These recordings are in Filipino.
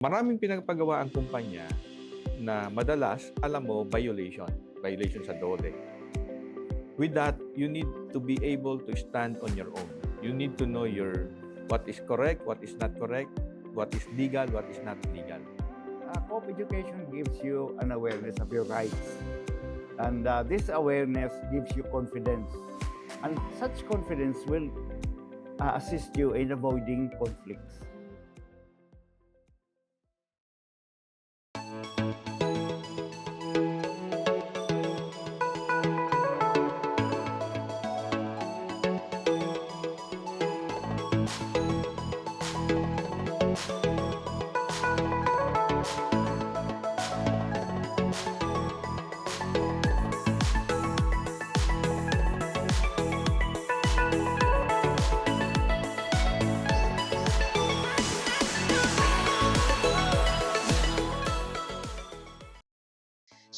Maraming pinagpagawa ang kumpanya na madalas, alam mo, violation sa DOLE. With that, you need to be able to stand on your own. You need to know what is correct, what is not correct, what is legal, what is not legal. Co-op education gives you an awareness of your rights. And this awareness gives you confidence. And such confidence will assist you in avoiding conflicts.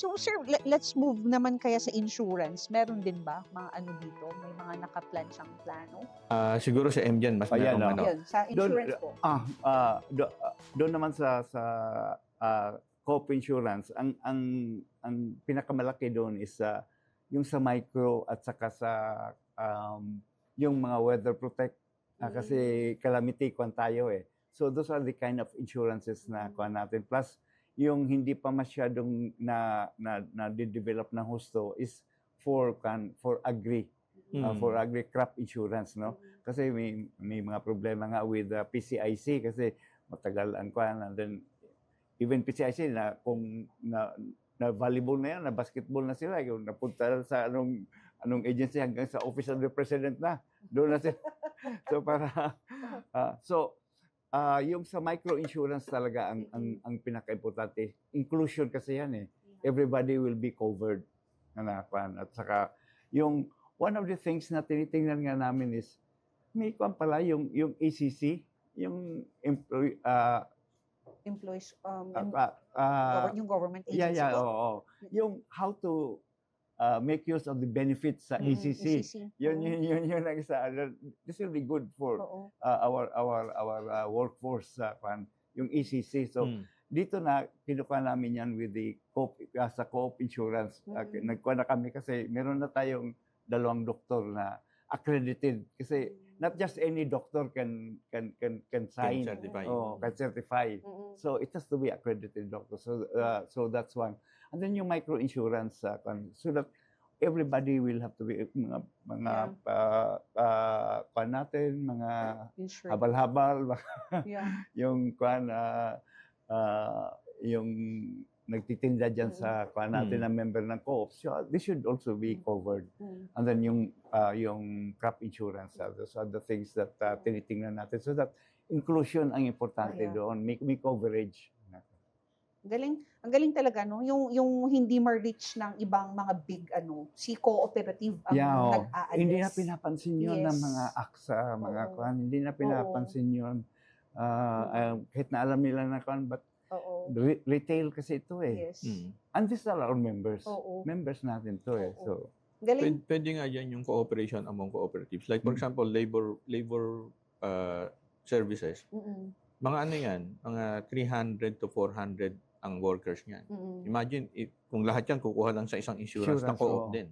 So sir, let's move naman kaya sa insurance. Meron din ba mga ano dito? May mga nakaplan siyang plano? Siguro sa MDN, mas Ayan, merong ano. Yun, sa insurance po. Doon naman sa co-op insurance, ang pinakamalaki doon is yung sa micro at saka sa yung mga weather protect kasi calamity kwan tayo eh. So those are the kind of insurances na kwan natin. Plus yung hindi pa masyadong na develop na husto is for agri for agri crop insurance, no? Kasi may mga problema nga with PCIC kasi matagal ang kwan, and then even PCIC na kung na volleyball na yan, na basketball na sila, yung napunta sa anong agency hanggang sa office of the president na doon na sila. So para yung sa micro insurance talaga ang pinaka-importante. Inclusion kasi yan eh. Everybody will be covered. At saka yung one of the things na tinitingnan nga namin is may kwan pala yung ACC, yung Employees, yung government yeah, agency po. oo. Yung how to make use of the benefits sa ACC. Yun ang isa. This will be good for our workforce yung ACC. So dito na kinuha namin yan with the sa co-op insurance. Nagkuha na kami kasi meron na tayong 2 doktor na accredited kasi not just any doctor can sign can certify. So it has to be accredited doctor. So that's one. And then yung micro insurance so that everybody will have to be mga kwan natin, mga habal-habal, yung kwan yung nagtitinda dyan sa kwan natin na member ng co-op. So this should also be covered. And then yung crop insurance, those are the things that tinitingnan natin so that inclusion ang importante doon, may coverage. Ang galing talaga, no? Yung hindi ma-reach ng ibang mga big si cooperative ang nag-a-address. Hindi na pinapansin yun ng mga AXA, mga kwan. Hindi na pinapansin yun. Kahit na alam nila na kwan, but retail kasi ito eh. Yes. And these are our members. Members natin to eh. So, galing. Pwede nga yan yung cooperation among cooperatives. Like for example, labor services. Mga ano yan, mga 300 to 400 ang workers niyan. Imagine, kung lahat yan kukuha lang sa isang insurance na co-op din.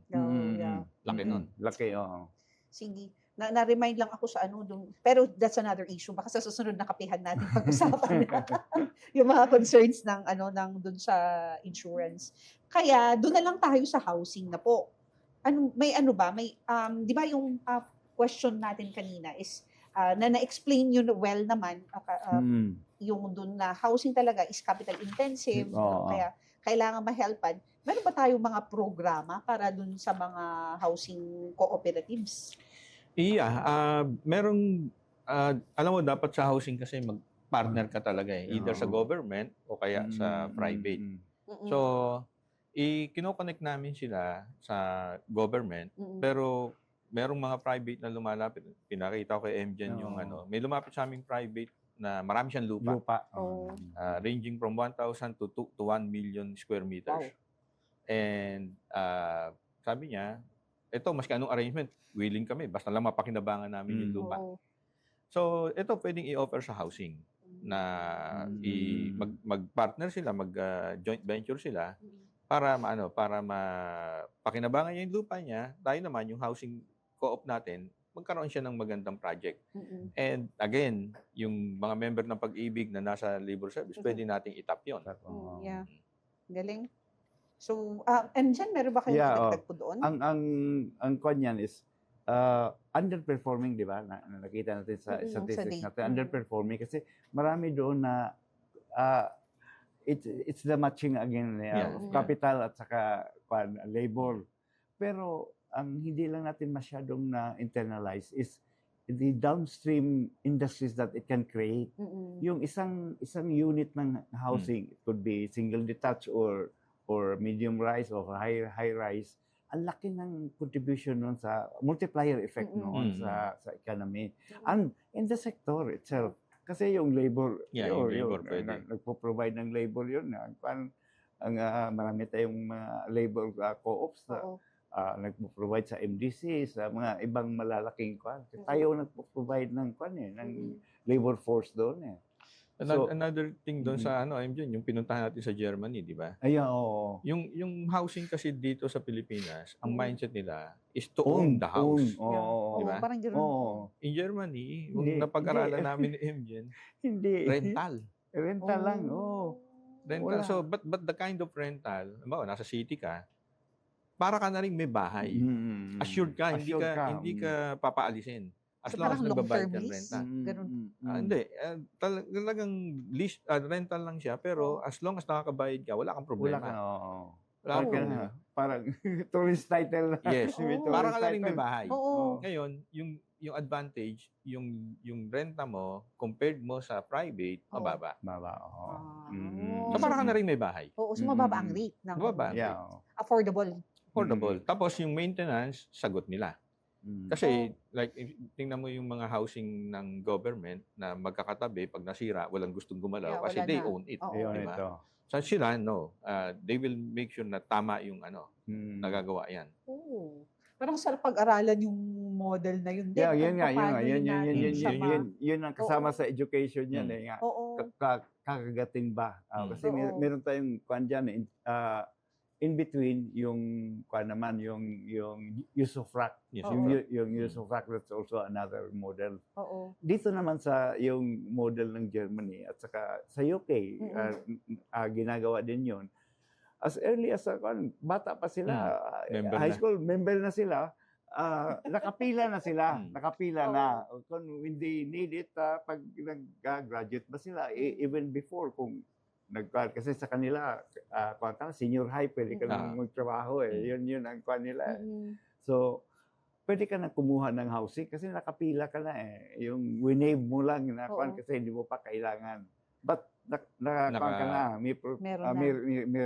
Laki nun. Laki, oo. Sige. Na-remind lang ako sa dun. Pero that's another issue. Baka sa susunod na kapihan natin pag-usapan yung mga concerns ng dun sa insurance. Kaya doon na lang tayo sa housing na po. May di ba yung question natin kanina is na-explain yun well naman yung dun na housing talaga is capital intensive, kaya kailangan ma-helpan. Meron ba tayong mga programa para dun sa mga housing cooperatives? Merong, alam mo, dapat sa housing kasi mag-partner ka talaga eh. Either sa government o kaya sa private. So, kinoconnect namin sila sa government, pero merong mga private na lumalapit. Pinakita ko kay MGen yung may lumapit sa aming private na marami siyang lupa. Ranging from 1,000 to 1 million square meters. Wow. And sabi niya, ito, maski anong arrangement, willing kami. Basta lang mapakinabangan namin yung lupa. So, ito pwedeng i-offer sa housing. na mag-partner sila, joint venture sila para mapakinabangan niya yung lupa niya. Tayo naman, yung housing co-op natin, magkaroon siya ng magandang project. And again, yung mga member ng Pag-ibig na nasa labor service, pwede nating itap yun. Yeah. Galing. So, and dyan, meron ba kayong dagdag po doon? Ang kwan yan is underperforming, di ba? Nakita natin sa statistics natin, underperforming kasi marami doon na it's the matching again of capital at saka labor. Pero ang hindi lang natin masyadong na internalize is the downstream industries that it can create. Yung isang unit ng housing, it could be single detached or medium rise or high rise. Ang laki ng contribution noon sa multiplier effect noon sa economy and in the sector itself. Kasi yung labor, nagpo-provide ng labor yun. Marami tayong mga labor co-ops na nagpo-provide sa MDC, sa mga ibang malalaking kwan. Tayo nagpo-provide ng labor force doon. Another thing doon sa yung pinuntahan natin sa Germany, di ba? Oo. Yung housing kasi dito sa Pilipinas, ang mindset nila is to own the house. Di ba? Parang gano'n. In Germany, yung napag-aralan namin ni Emjen, rental. Rental lang, Rental. So, but the kind of rental, nasa city ka, para ka na rin may bahay. Assured ka, hindi ka papaalisin. As long as nagbabayad ka ng renta. Hindi. Talagang rental lang siya, pero as long as nakakabayad ka, wala kang problema. Wala kang problema. Parang tourist title. Yes. Para ka na rin may bahay. Oo. Ngayon, yung advantage, yung renta mo, compared mo sa private, mababa. So, para ka na rin may bahay. Oo, so mababa ang rate. Mababa. Affordable. Tapos yung maintenance, sagot nila. Kasi, like, tingnan mo yung mga housing ng government na magkakatabi, pag nasira, walang gustong gumalaw kasi they own it. Diba? So sila, they will make sure na tama yung nagagawa yan. Parang sarap pag-aralan yung model na yun. Yun ang kasama sa education yan. Kakagating ba? Kasi meron tayong kwan dyan, in between yung use of rack. Yung use of rack, that's also another model. Dito naman sa yung model ng Germany at saka sa UK, ginagawa din yun. As early as bata pa sila, high school member na sila, nakapila na sila. Nakapila na. When they need it, pag nag-graduate ba sila, even before kung kasi sa kanila, senior high, pwede ka nang magtrabaho Yun ang nila. So, pwede ka na kumuha ng housing kasi nakapila ka na Yung winave mo lang na kasi hindi mo pa kailangan. But, may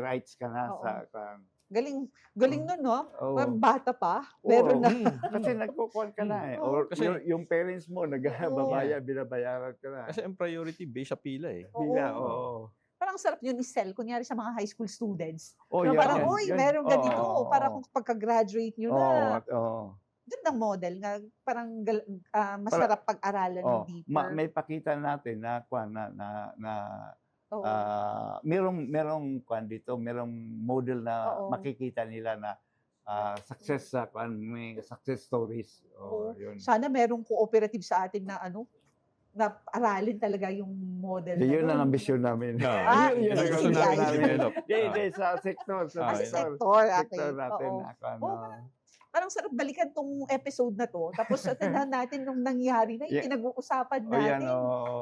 rights ka na sa Galing nun, no? Bata pa, meron na. Kasi nagkukuhan ka na Or kasi, yung parents mo, binabayaran ka na. Kasi ang priority based sa pila Parang sarap yun i-sell, kunyari sa mga high school students. Parang, meron ganito. Para kung pagka-graduate nyo na. Gandang model nga. Parang masarap pag-aralan ng deeper. May pakita natin na merong dito, merong model na makikita nila na success may success stories. Yun. Sana merong cooperative sa atin na na aralin talaga yung model. Yun ang ambisyon namin. Yun ang gusto namin develop. Sa sector. Sa sector natin. Parang sarap balikan tong episode na to. Tapos tingnan natin nung nangyari na yung pinag-uusapan natin.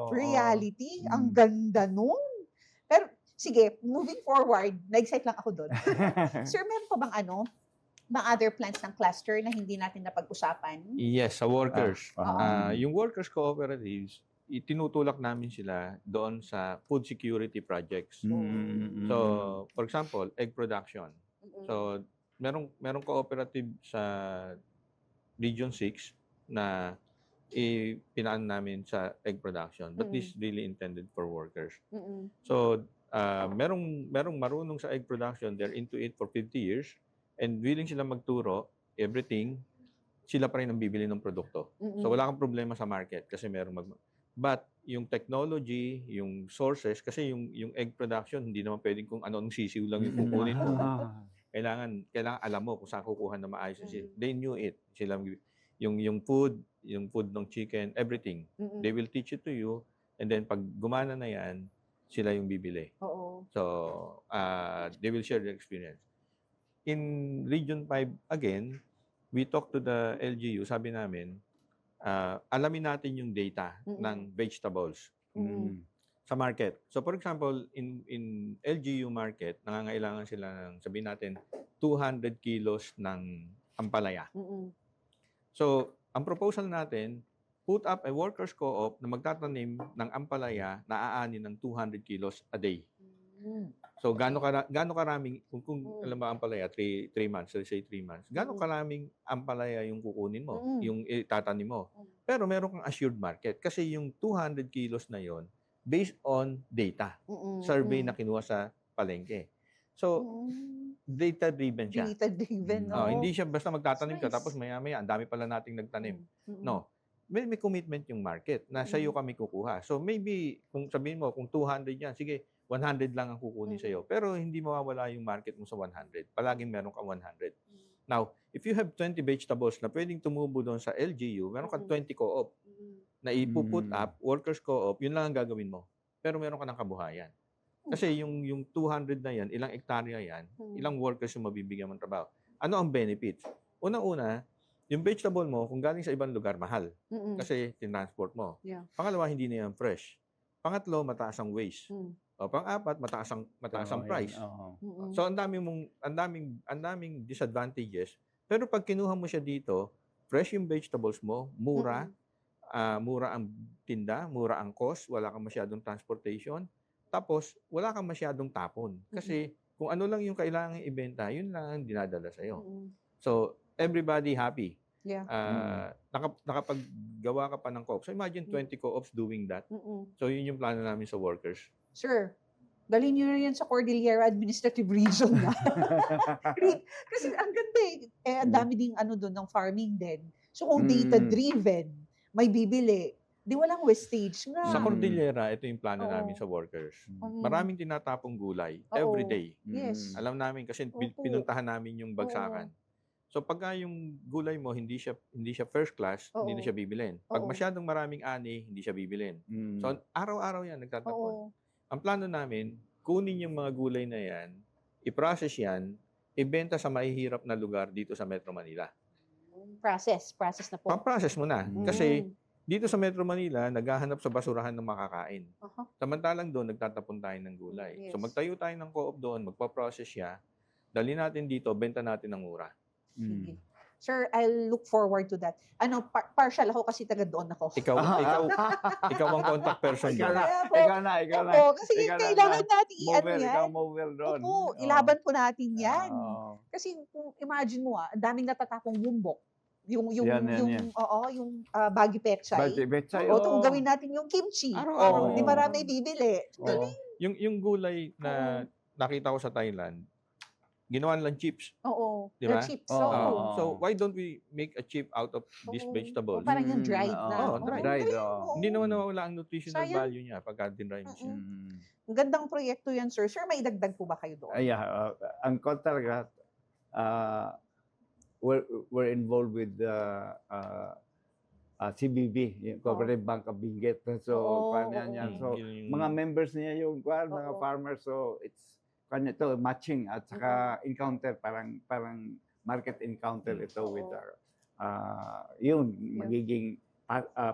Reality. Ang ganda nun. Pero sige, moving forward, na-excite lang ako doon. Sir, meron pa bang mga other plans ng cluster na hindi natin napag-usapan? Yes, sa workers. Yung workers cooperatives, itinutulak namin sila doon sa food security projects. So, for example, egg production. So, merong cooperative sa Region 6 na pinaan namin sa egg production. But this is really intended for workers. So, merong marunong sa egg production, they're into it for 50 years. And willing sila magturo, everything, sila pa rin ang bibili ng produkto. So, wala kang problema sa market kasi But yung technology, yung sources, kasi yung egg production, hindi naman pwedeng kung ano-anong sisiw lang yung kukunin mo. Kailangan alam mo kung saan kukuha na maayos yung sisiw. They knew it. Sila, yung food ng chicken, everything. They will teach it to you, and then pag gumana na yan, sila yung bibili. Oo. So, they will share their experience. In Region 5, again, we talked to the LGU, sabi namin, alamin natin yung data ng vegetables sa market. So, for example, in LGU market, nangangailangan sila ng, sabihin natin, 200 kilos ng ampalaya. So, ang proposal natin, put up a workers co-op na magtatanim ng ampalaya na aani ng 200 kilos a day. So, gaano karaming, kung alam mo ampalaya, 3 months, let's say 3 months, gaano karaming ampalaya yung kukunin mo, yung itatanim mo. Pero meron kang assured market kasi yung 200 kilos na yon based on data, survey na kinuha sa palengke. So, data-driven siya. Data-driven, Hindi siya basta magtatanim ka Nice. tapos maya-maya, ang dami pala nating nagtanim. No. May commitment yung market na sa iyo kami kukuha. So maybe, kung sabihin mo, kung 200 yan, sige, 100 lang ang kukunin sa iyo. Pero hindi mawawala yung market mo sa 100. Palaging meron kang 100. Now, if you have 20 vegetables na pwedeng tumubo doon sa LGU, meron kang 20 co-op na ipuput up, workers co-op, yun lang ang gagawin mo. Pero meron ka ng kabuhayan. Kasi yung 200 na yan, ilang hektarya yan, ilang workers yung mabibigyan mong trabaho. Ano ang benefits? Unang-una, yung vegetable mo, kung galing sa ibang lugar, mahal. Kasi tinransport mo. Yeah. Pangalawa, hindi na yan fresh. Pangatlo, mataas ang waste. O pang-apat, mataas ang price. So ang daming disadvantages. Pero pag kinuha mo siya dito, fresh yung vegetables mo, mura, mura ang tinda, mura ang cost, wala kang masyadong transportation. Tapos, wala kang masyadong tapon. Kasi, kung ano lang yung kailangan ibenta, yun lang ang dinadala sa'yo. So, everybody happy. Yeah. Nakapaggawa ka pa ng co-op. So, imagine 20 co-ops doing that. So, yun yung plano namin sa workers. Sir, dalhin nyo na yan sa Cordillera Administrative Region na. Kasi ang ganda ang dami ding doon ng farming din. So, kung data-driven, may bibili, di walang wastage nga. Sa Cordillera, ito yung plano namin sa workers. Maraming tinatapong gulay every day. Yes. Alam namin kasi pinuntahan namin yung bagsakan. So pagka yung gulay mo hindi siya first class, hindi na siya bibilin. Pag masyadong maraming ani, hindi siya bibilin. So araw-araw yan nagtatapon. Ang plano namin, kunin yung mga gulay na yan, i-process yan, ibenta sa mahihirap na lugar dito sa Metro Manila. Process na po. Pa-process mo na. Kasi dito sa Metro Manila, naghahanap sa basurahan ng makakain. Samantalang doon, nagtatapon tayo ng gulay. Yes. So magtayo tayo ng co-op doon, magpa-process siya, dali natin dito, benta natin ng mura. Sige. Sir, I'll look forward to that. Partial ako kasi taga doon ako. Ikaw ang contact person doon. Ikaw na. Kasi kailangan natin i-ano yan. Ikaw mover doon. Opo, ilaban po natin yan. Kasi kung imagine mo ang daming natatapong bumbok. Yung Baguio Pechay. O kung gawin natin yung kimchi. Araw-araw. Di marami bibili. Yung gulay na nakita ko sa Thailand, ginawa nilang chips. Oo. Di ba? Chips. So why don't we make a chip out of these vegetables? Parang yung dried na. Dried. Hindi naman nawawala ang nutritional value niya pagka dinry mo siya. Ang gandang proyekto yan, sir. Sir, may idagdag po ba kayo doon? Ang call talaga, we're involved with CBB, yung Cooperative Bank of Benguet. So, paano yan? So, mga members niya yung mga farmers. So, it's to matching at saka encounter, parang market encounter ito with our, magiging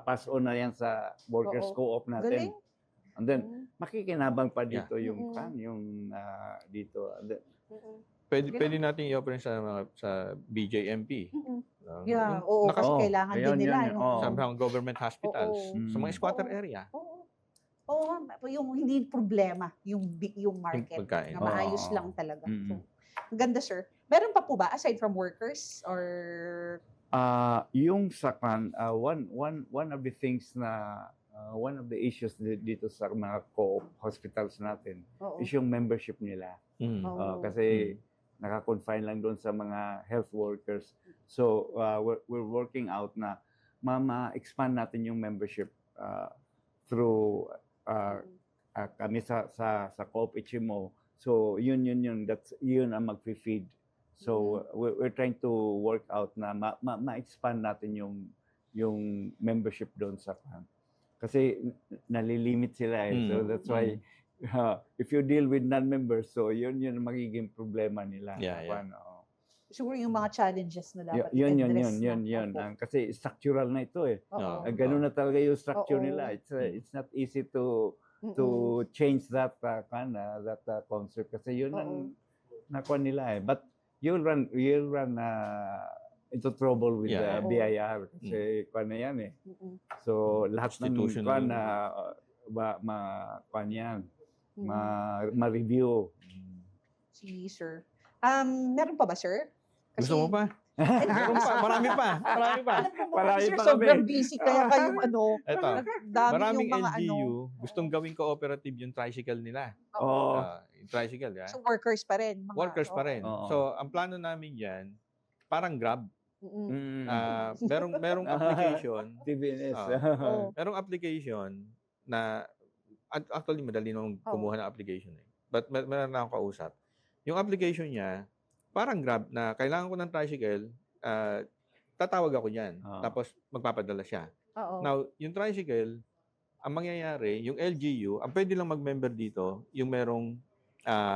pass on na yan sa workers co-op natin. Galing. And then, makikinabang pa dito yung dito. Pwede natin i-offer sa BJMP. Kasi kailangan din nila. Sa mga government hospitals, sa mga squatter area. Yung hindi problema, yung market. Na maayos lang talaga. So, ang ganda, sir. Meron pa po ba, aside from workers? Or yung sa one of the things na one of the issues dito sa mga co-op hospitals natin is yung membership nila. Kasi naka-confine lang doon sa mga health workers. So we're working out na ma-expand natin yung membership through kami sa Coop HMO. So yun that's yun ang magfi-feed. So we're trying to work out na ma-expand natin yung membership doon sa camp. Kasi nalilimit sila eh. So that's why if you deal with non-members, so yun magiging problema nila. Yeah. Siguro yung mga challenges na dapat Yun. i-address. Kasi structural na ito eh. Oo. Ganun na talaga yung structure Oo. nila. It's not easy to change that concept kasi yun ang nakuha nila eh. But you'll run into trouble with the BIR kasi kuha na yan eh. So lahat ng kuha na ma-review. Si sir. Meron pa ba, sir? Gusto mo pa? Meron pa, marami pa. Marami Sir, pa sobrang kami. busy kaya kayong Eto, dami maraming yung mga LGU gustong gawing cooperative yung tricycle nila. Oo. Yung tricycle, So workers pa rin. workers pa rin. Oo. So, ang plano namin yan, parang Grab. Mm. Merong application. TVNS. Merong application na actually madali nung kumuha ng application eh. But meron na akong kausap. Yung application niya, parang Grab na kailangan ko ng tricycle, tatawag ako niyan. Tapos magpapadala siya. Now, yung tricycle, ang mangyayari, yung LGU, ang pwede lang mag-member dito, yung merong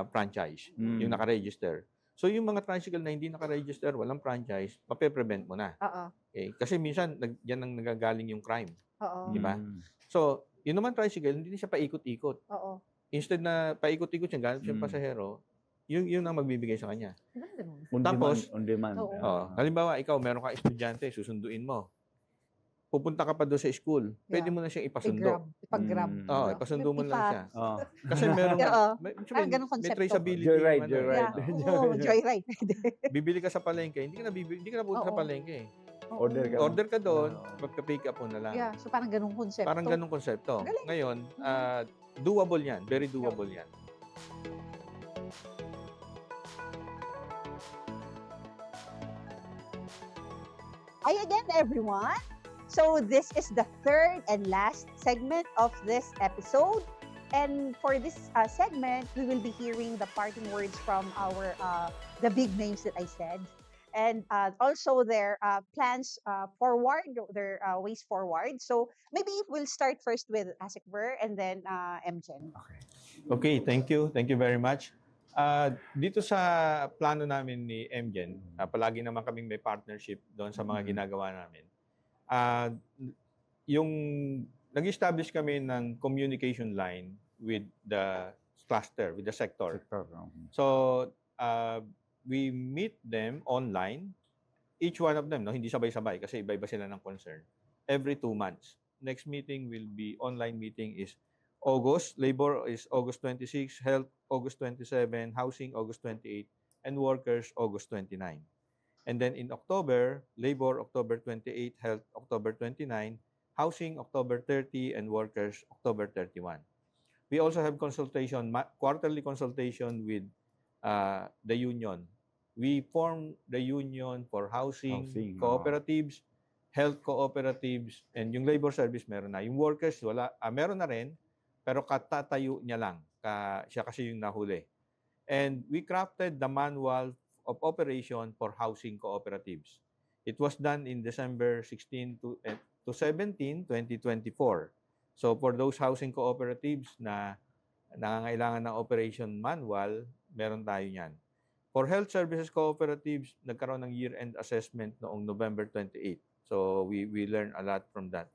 franchise, yung naka-register. So, yung mga tricycle na hindi naka-register, walang franchise, mape-prevent mo na. Okay? Kasi minsan, yan ang nagagaling yung crime. Di ba? So, yun naman tricycle, hindi siya paikot-ikot. Instead na paikot-ikot siya, ganap siyang pasahero, yun ang magbibigay sa kanya. Tapos, on demand. halimbawa, ikaw, meron kang estudyante, susunduin mo. Pupunta ka pa doon sa school, pwede mo na siyang ipasundo. Ipag-grab. Ipasundo mo lang siya. Oh. Kasi meron, ganun may konsepto. traceability. Joyride, yung ano. joyride. Joyride. Bibili ka sa palengke, hindi ka na punta sa palengke. Order ka doon, magka-pick up mo na lang. So parang ganung konsepto. Parang ganung konsepto. Ngayon, doable yan. Very doable yan. Hi again, everyone. So this is the third and last segment of this episode. And for this segment, we will be hearing the parting words from our the big names that I said, and also their plans forward, their ways forward. So maybe we'll start first with Asikber and then MGen. Okay, thank you. Thank you very much. Dito sa plano namin ni MGen, palagi naman kaming may partnership doon sa mga ginagawa namin. Yung nag-establish kami ng communication line with the cluster, with the sector. So, we meet them online, each one of them, no, hindi sabay-sabay kasi iba-iba sila ng concern, every 2 months. Next meeting will be, online meeting is August, labor is August 26, health August 27, housing August 28, and workers August 29. And then in October, labor October 28, health October 29, housing October 30, and workers October 31. We also have consultation, quarterly consultation with the union. We form the union for housing cooperatives, health cooperatives, and yung labor service meron na. Yung workers, wala, meron na rin, pero katatayo niya lang. Siya kasi yung nahuli. And we crafted the manual of operation for housing cooperatives. It was done in December 16 to 17, 2024. So for those housing cooperatives na nangangailangan ng operation manual, meron tayo yan. For health services cooperatives, nagkaroon ng year-end assessment noong November 28. So we learned a lot from that.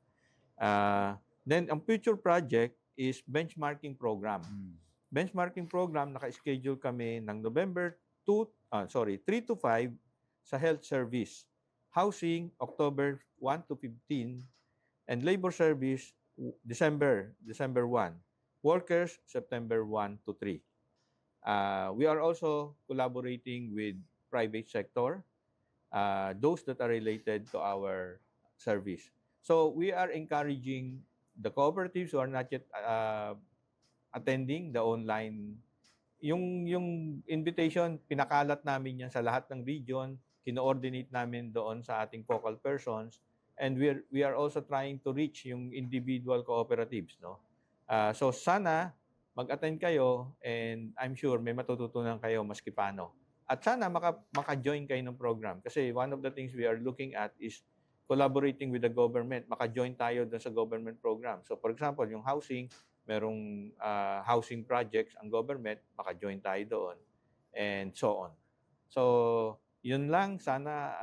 Then ang future project is benchmarking program. Benchmarking program, naka-schedule kami ng November 3 to 5 sa health service. Housing, October 1 to 15. And labor service, December 1. Workers, September 1 to 3. We are also collaborating with private sector, those that are related to our service. So we are encouraging the cooperatives who are not yet attending the online. Yung invitation, pinakalat namin yan sa lahat ng region, kino-ordinate namin doon sa ating focal persons, And we are also trying to reach yung individual cooperatives, no? So sana mag-attend kayo and I'm sure may matututunan kayo maski paano. At sana maka-join kayo ng program kasi one of the things we are looking at is collaborating with the government. Maka-join tayo doon sa government program. So for example, yung housing, merong housing projects ang government, maka-join tayo doon and so on. So yun lang, sana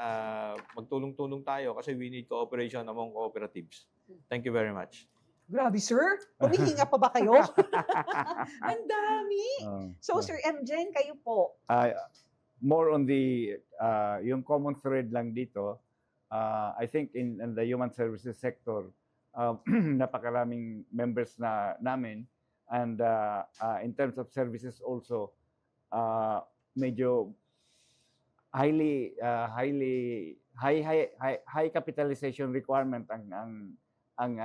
magtulong-tulong tayo kasi we need cooperation among cooperatives. Thank you very much. Grabe, sir. Humihinga pa ba kayo? Ang dami. So, Sir MJ, kayo po. More on the yung common thread lang dito. I think in the human services sector, napakaraming members namin, and in terms of services also, medyo high capitalization requirement ang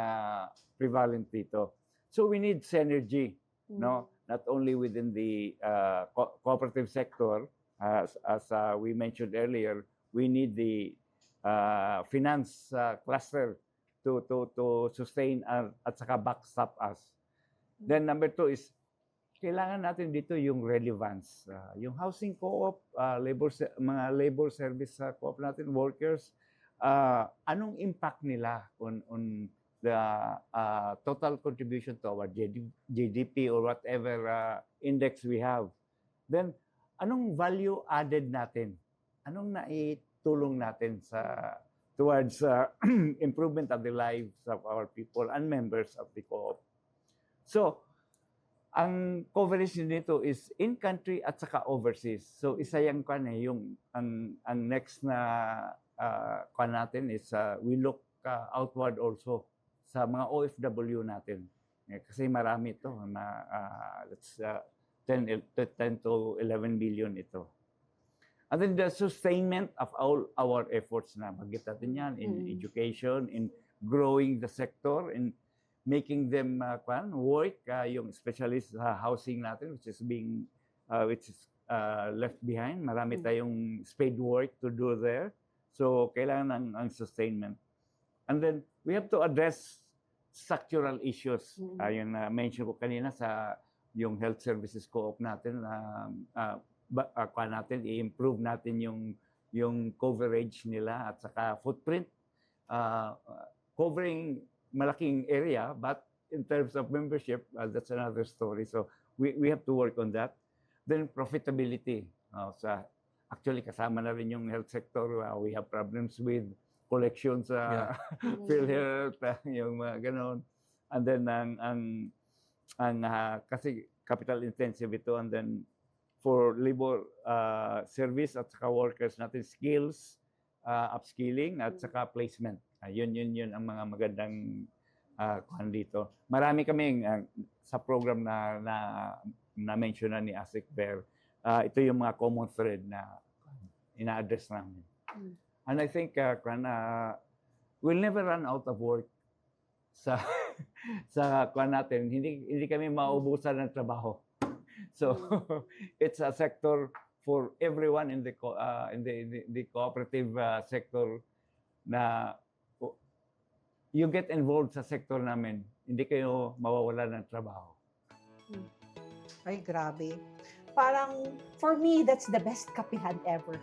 prevalent dito. So we need synergy, no? Not only within the cooperative sector, as we mentioned earlier, we need the finance cluster to sustain at saka backstop us. Then number 2 is kailangan natin dito yung relevance. Yung housing co-op, mga labor service co-op natin, workers, anong impact nila on the total contribution to our GDP or whatever index we have. Then, anong value added natin? Anong naitulong natin towards improvement of the lives of our people and members of the co-op? So, ang coverage nito is in-country at saka overseas. So, isa yung ang next na natin is we look outward also sa mga OFW natin. Kasi marami ito na 10 to 11 billion ito. And then the sustainment of all our efforts na bagit natin yan in education, in growing the sector, in making them work, yung specialist housing natin which is left behind. Marami tayong spade work to do there. So kailangan ang sustainment. And then we have to address structural issues. Yung mention ko kanina sa yung health services co-op natin natin i-improve natin yung coverage nila at saka footprint, covering malaking area, but in terms of membership, that's another story. So we have to work on that. Then profitability. Actually kasama na rin yung health sector. We have problems with collections sa PhilHealth, yung mga ganon. And then kasi capital intensive ito, and then for labor service at saka workers natin, skills, upskilling at saka placement. Yun ang mga magandang kuhan dito. Marami kaming sa program na mention na ni Asik Bear. Ito yung mga common thread na ina-address namin. And I think we'll never run out of work sa kuhan natin. Hindi kami maubusan ng trabaho. So it's a sector for everyone in the cooperative sector na you get involved sa sector namin, hindi kayo mawawala ng trabaho. Ay, grabe. Parang, for me, that's the best kapihan ever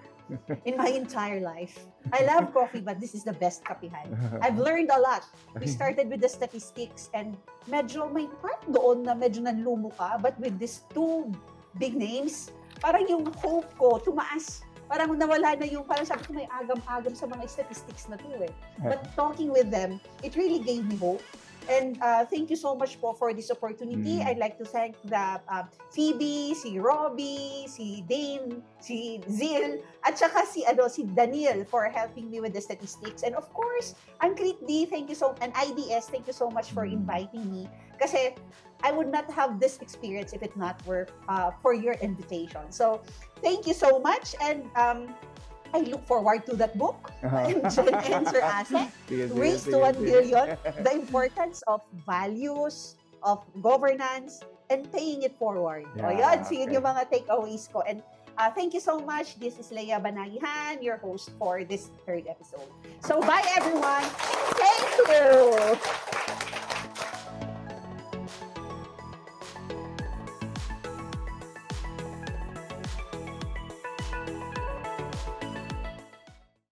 in my entire life. I love coffee, but this is the best kapihan. I've learned a lot. We started with the statistics and medyo may part doon na medyo nanlumo ka, but with these two big names, parang yung hope ko tumaas. Parang nawala na yung, parang sabi ko may agam-agam sa mga statistics na to eh. But talking with them, it really gave me hope. And thank you so much po for this opportunity. I'd like to thank the Phoebe, si Robbie, si Dane, si Zil, at saka si Daniel for helping me with the statistics. And of course, ang CRITD, thank you so, and IDS, thank you so much for inviting me. Kasi I would not have this experience if it not were for your invitation. So thank you so much, and I look forward to that book, and Sir Asik, Race to 1 Billion, the importance of values, of governance, and paying it forward. Yeah, O yan, so yun yung mga takeaways ko. And Thank you so much. This is Leia Banayihan, your host for this third episode. So bye everyone. Thank you.